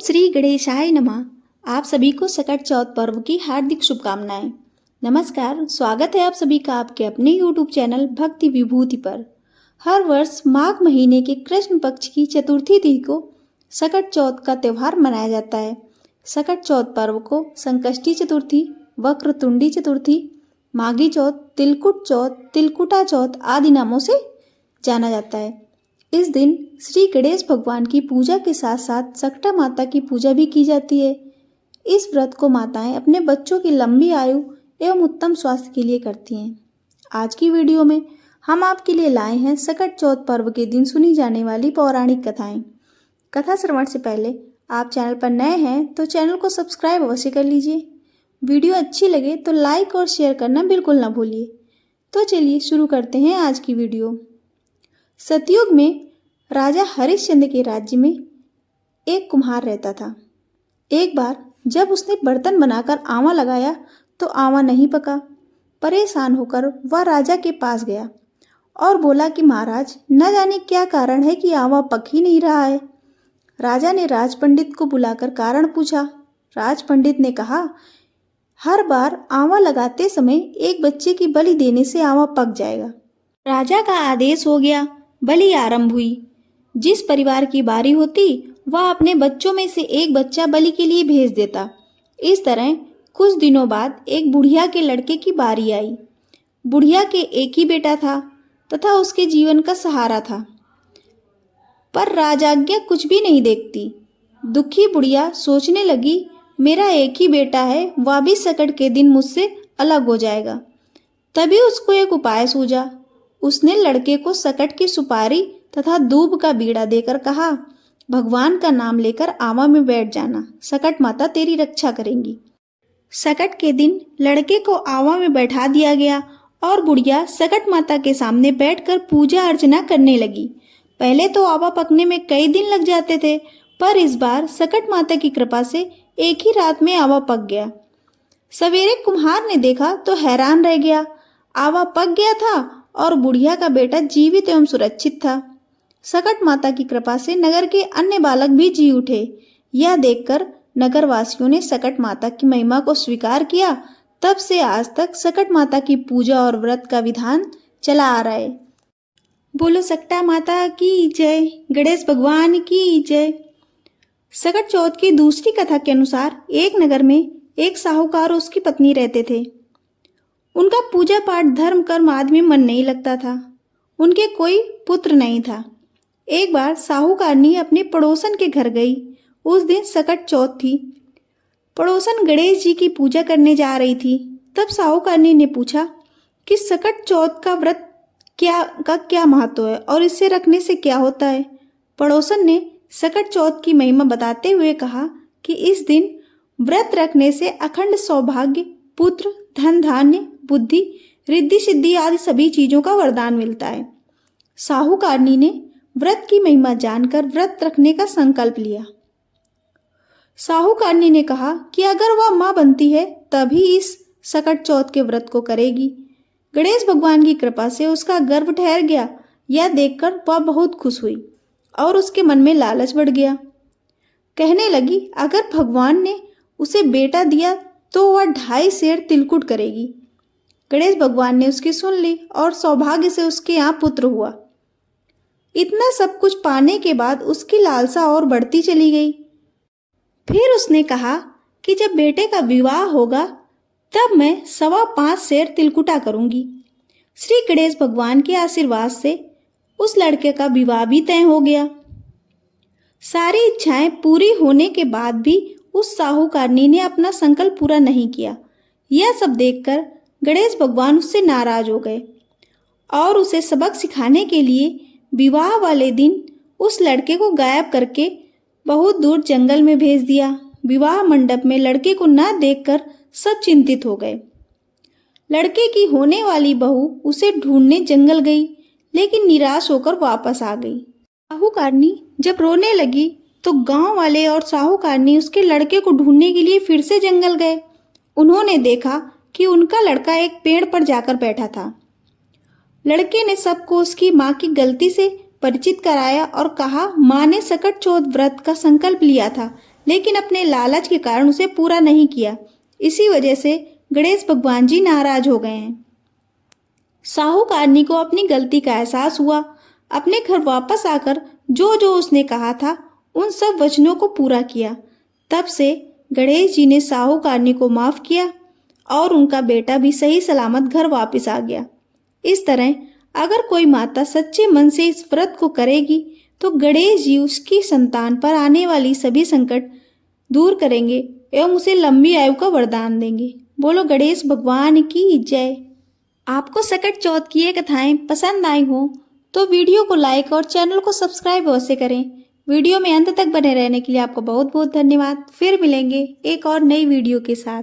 श्री गणेशाय नमः। आप सभी को सकट चौथ पर्व की हार्दिक शुभकामनाएं। नमस्कार, स्वागत है आप सभी का आपके अपने YouTube चैनल भक्ति विभूति पर। हर वर्ष माघ महीने के कृष्ण पक्ष की चतुर्थी तिथि को सकट चौथ का त्यौहार मनाया जाता है। सकट चौथ पर्व को संकष्टी चतुर्थी, वक्रतुंडी चतुर्थी, माघी चौथ, तिलकुट चौथ, तिलकुटा चौथ आदि नामों से जाना जाता है। इस दिन श्री गणेश भगवान की पूजा के साथ साथ सकटा माता की पूजा भी की जाती है। इस व्रत को माताएं अपने बच्चों की लंबी आयु एवं उत्तम स्वास्थ्य के लिए करती हैं। आज की वीडियो में हम आपके लिए लाए हैं सकट चौथ पर्व के दिन सुनी जाने वाली पौराणिक कथाएं। कथा श्रवण से पहले आप चैनल पर नए हैं तो चैनल को सब्सक्राइब अवश्य कर लीजिए। वीडियो अच्छी लगे तो लाइक और शेयर करना बिल्कुल ना भूलिए। तो चलिए शुरू करते हैं आज की वीडियो। सतयुग में राजा हरिश्चंद्र के राज्य में एक कुम्हार रहता था। एक बार जब उसने बर्तन बनाकर आंवा लगाया तो आंवा नहीं पका। परेशान होकर वह राजा के पास गया और बोला कि महाराज, न जाने क्या कारण है कि आंवा पक ही नहीं रहा है। राजा ने राज पंडित को बुलाकर कारण पूछा। राज पंडित ने कहा, हर बार आंवा लगाते समय एक बच्चे की बलि देने से आंवा पक जाएगा। राजा का आदेश हो गया। बलि आरंभ हुई। जिस परिवार की बारी होती वह अपने बच्चों में से एक बच्चा बलि के लिए भेज देता। इस तरह कुछ दिनों बाद एक बुढ़िया के लड़के की बारी आई। बुढ़िया के एक ही बेटा था तथा उसके जीवन का सहारा था, पर राजाज्ञा कुछ भी नहीं देखती। दुखी बुढ़िया सोचने लगी, मेरा एक ही बेटा है, वह भी सकट के दिन मुझसे अलग हो जाएगा। तभी उसको एक उपाय सूझा। उसने लड़के को सकट की सुपारी तथा दूब का बीड़ा देकर कहा, भगवान का नाम लेकर आंवा में बैठ जाना, सकट माता तेरी रक्षा करेंगी। सकट के दिन लड़के को आंवा में बैठा दिया गया और बुढ़िया सकट माता के सामने बैठकर पूजा अर्चना करने लगी। पहले तो आंवा पकने में कई दिन लग जाते थे, पर इस बार सकट माता की कृपा से एक ही रात में आंवा पक गया। सवेरे कुम्हार ने देखा तो हैरान रह गया। आंवा पक गया था और बुढ़िया का बेटा जीवित एवं सुरक्षित था। सकट माता की कृपा से नगर के अन्य बालक भी जी उठे। यह देखकर नगर वासियों ने सकट माता की महिमा को स्वीकार किया। तब से आज तक सकट माता की पूजा और व्रत का विधान चला आ रहा है। बोलो सकटा माता की जय, गणेश भगवान की जय। सकट चौथ की दूसरी कथा के अनुसार एक नगर में एक साहूकार और उसकी पत्नी रहते थे। उनका पूजा पाठ धर्म कर्म आदि में मन नहीं लगता था। उनके कोई पुत्र नहीं था। एक बार साहूकारनी अपने पड़ोसन के घर गई। उस दिन सकट चौथ थी। पड़ोसन गणेश जी की पूजा करने जा रही थी। तब साहूकारनी ने पूछा कि सकट चौथ का व्रत क्या महत्व है और इसे रखने से क्या होता है। पड़ोसन ने सकट चौथ की महिमा बताते हुए कहा कि इस दिन व्रत रखने से अखंड सौभाग्य, पुत्र, धन धान्य, बुद्धि, रिद्धि सिद्धि आदि सभी चीजों का वरदान मिलता है। साहूकारनी ने व्रत की महिमा जानकर व्रत रखने का संकल्प लिया। साहूकारनी ने कहा कि अगर वह मां बनती है तभी इस सकट चौथ के व्रत को करेगी। गणेश भगवान की कृपा से उसका गर्भ ठहर गया। यह देखकर वह बहुत खुश हुई और उसके मन में लालच बढ़ गया। कहने लगी, अगर भगवान ने उसे बेटा दिया तो वह 2.5 सेर तिलकुट करेगी। गणेश भगवान ने उसकी सुन ली और सौभाग्य से उसके यहाँ पुत्र हुआ। इतना सब कुछ पाने के बाद उसकी लालसा और बढ़ती चली गई। फिर उसने कहा कि जब बेटे का विवाह होगा तब मैं 5.25 सेर तिलकुटा करूंगी। श्री गणेश भगवान के आशीर्वाद से उस लड़के का विवाह भी तय हो गया। सारी इच्छाएं पूरी होने के बाद भी उस साहूकारनी ने अपना संकल्प पूरा नहीं किया। यह सब देखकर गणेश भगवान उससे नाराज हो गए और उसे सबक सिखाने के लिए विवाह वाले दिन उस लड़के को गायब करके बहुत दूर जंगल में भेज दिया। विवाह मंडप में लड़के को न देखकर सब चिंतित हो गए। लड़के की होने वाली बहू उसे ढूंढने जंगल गई, लेकिन निराश होकर वापस आ गई। साहूकारनी जब रोने लगी तो गांव वाले और साहूकारनी उसके लड़के को ढूंढने के लिए फिर से जंगल गए। उन्होंने देखा कि उनका लड़का एक पेड़ पर जाकर बैठा था। लड़के ने सबको उसकी माँ की गलती से परिचित कराया और कहा, माँ ने सकट चौथ व्रत का संकल्प लिया था, लेकिन अपने लालच के कारण उसे पूरा नहीं किया। इसी वजह से गणेश भगवान जी नाराज हो गए हैं। साहूकारनी को अपनी गलती का एहसास हुआ। अपने घर वापस आकर जो जो उसने कहा था उन सब वचनों को पूरा किया। तब से गणेश जी ने साहूकारनी को माफ किया और उनका बेटा भी सही सलामत घर वापस आ गया। इस तरह अगर कोई माता सच्चे मन से इस व्रत को करेगी तो गणेश जी उसकी संतान पर आने वाली सभी संकट दूर करेंगे एवं उसे लंबी आयु का वरदान देंगे। बोलो गणेश भगवान की जय। आपको सकट चौथ की ये कथाएं पसंद आई हो तो वीडियो को लाइक और चैनल को सब्सक्राइब अवश्य करें। वीडियो में अंत तक बने रहने के लिए आपको बहुत बहुत धन्यवाद। फिर मिलेंगे एक और नई वीडियो के साथ।